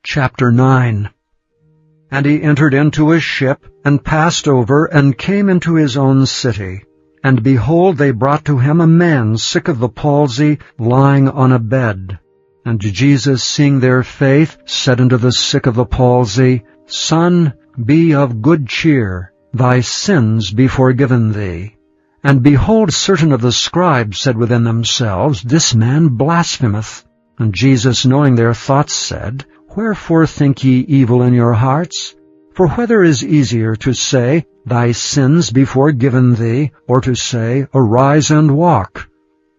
Chapter 9. And he entered into a ship, and passed over, and came into his own city. And behold, they brought to him a man sick of the palsy, lying on a bed. And Jesus, seeing their faith, said unto the sick of the palsy, Son, be of good cheer, thy sins be forgiven thee. And behold, certain of the scribes said within themselves, This man blasphemeth. And Jesus, knowing their thoughts, said, Wherefore think ye evil in your hearts? For whether is easier to say, Thy sins be forgiven thee, or to say, Arise and walk?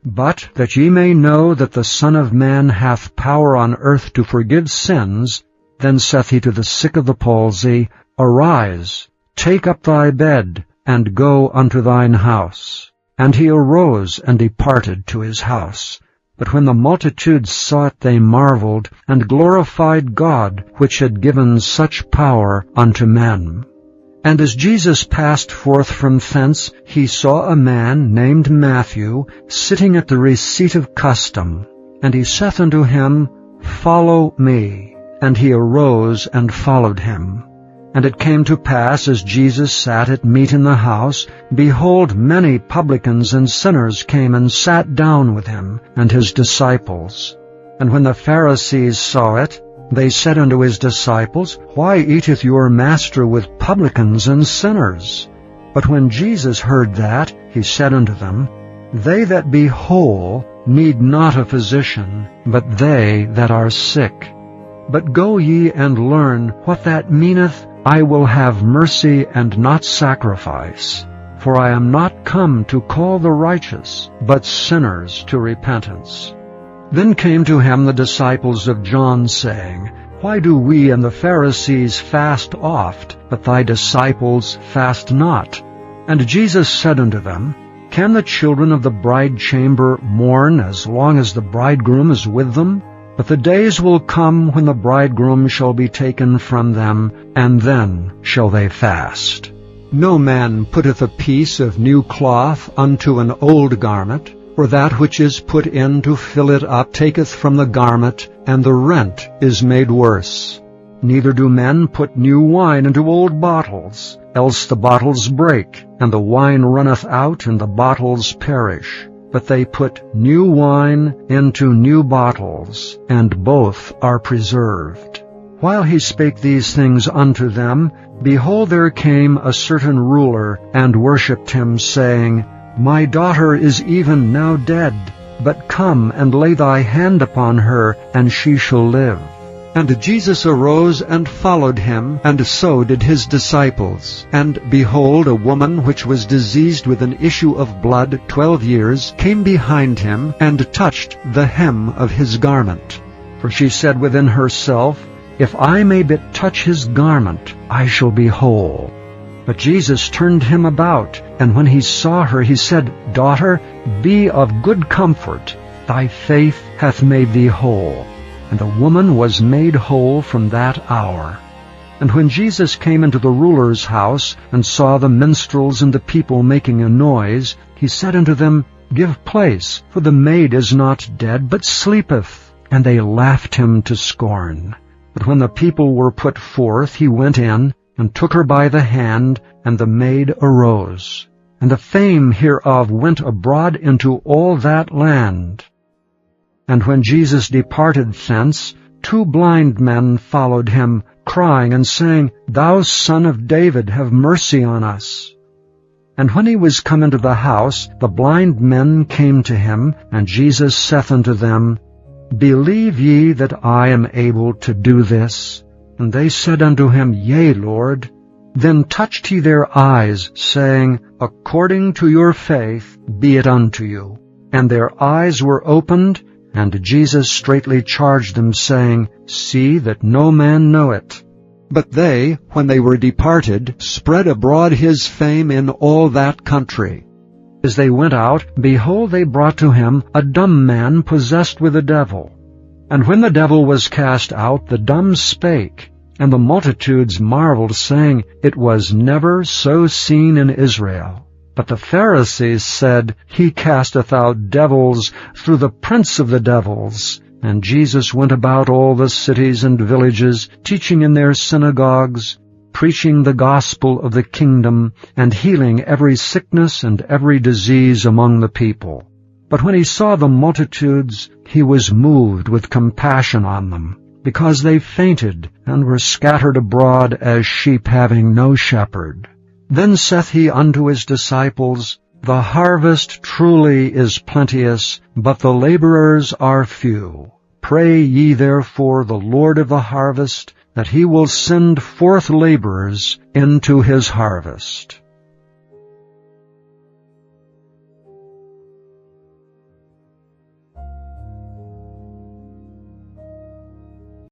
But that ye may know that the Son of Man hath power on earth to forgive sins, then saith he to the sick of the palsy, Arise, take up thy bed, and go unto thine house. And he arose and departed to his house. But when the multitudes saw it, they marveled, and glorified God, which had given such power unto men. And as Jesus passed forth from thence, he saw a man named Matthew sitting at the receipt of custom. And he saith unto him, Follow me. And he arose and followed him. And it came to pass, as Jesus sat at meat in the house, behold, many publicans and sinners came and sat down with him and his disciples. And when the Pharisees saw it, they said unto his disciples, Why eateth your master with publicans and sinners? But when Jesus heard that, he said unto them, They that be whole need not a physician, but they that are sick. But go ye and learn what that meaneth, I will have mercy and not sacrifice. For I am not come to call the righteous, but sinners to repentance. Then came to him the disciples of John, saying, Why do we and the Pharisees fast oft, but thy disciples fast not? And Jesus said unto them, Can the children of the bride chamber mourn as long as the bridegroom is with them? But the days will come when the bridegroom shall be taken from them, and then shall they fast. No man putteth a piece of new cloth unto an old garment, for that which is put in to fill it up taketh from the garment, and the rent is made worse. Neither do men put new wine into old bottles, else the bottles break, and the wine runneth out, and the bottles perish. But they put new wine into new bottles, and both are preserved. While he spake these things unto them, behold, there came a certain ruler, and worshipped him, saying, My daughter is even now dead, but come and lay thy hand upon her, and she shall live. And Jesus arose and followed him, and so did his disciples. And behold, a woman which was diseased with an issue of blood 12 years came behind him, and touched the hem of his garment. For she said within herself, If I may but touch his garment, I shall be whole. But Jesus turned him about, and when he saw her, he said, Daughter, be of good comfort, thy faith hath made thee whole. And the woman was made whole from that hour. And when Jesus came into the ruler's house, and saw the minstrels and the people making a noise, he said unto them, Give place, for the maid is not dead, but sleepeth. And they laughed him to scorn. But when the people were put forth, he went in, and took her by the hand, and the maid arose. And the fame hereof went abroad into all that land. And when Jesus departed thence, 2 blind men followed him, crying and saying, Thou Son of David, have mercy on us. And when he was come into the house, the blind men came to him, and Jesus saith unto them, Believe ye that I am able to do this? And they said unto him, Yea, Lord. Then touched he their eyes, saying, According to your faith be it unto you. And their eyes were opened, and Jesus straitly charged them, saying, See that no man know it. But they, when they were departed, spread abroad his fame in all that country. As they went out, behold, they brought to him a dumb man possessed with a devil. And when the devil was cast out, the dumb spake, and the multitudes marveled, saying, It was never so seen in Israel. But the Pharisees said, He casteth out devils through the prince of the devils. And Jesus went about all the cities and villages, teaching in their synagogues, preaching the gospel of the kingdom, and healing every sickness and every disease among the people. But when he saw the multitudes, he was moved with compassion on them, because they fainted and were scattered abroad as sheep having no shepherd. Then saith he unto his disciples, The harvest truly is plenteous, but the laborers are few. Pray ye therefore the Lord of the harvest, that he will send forth laborers into his harvest.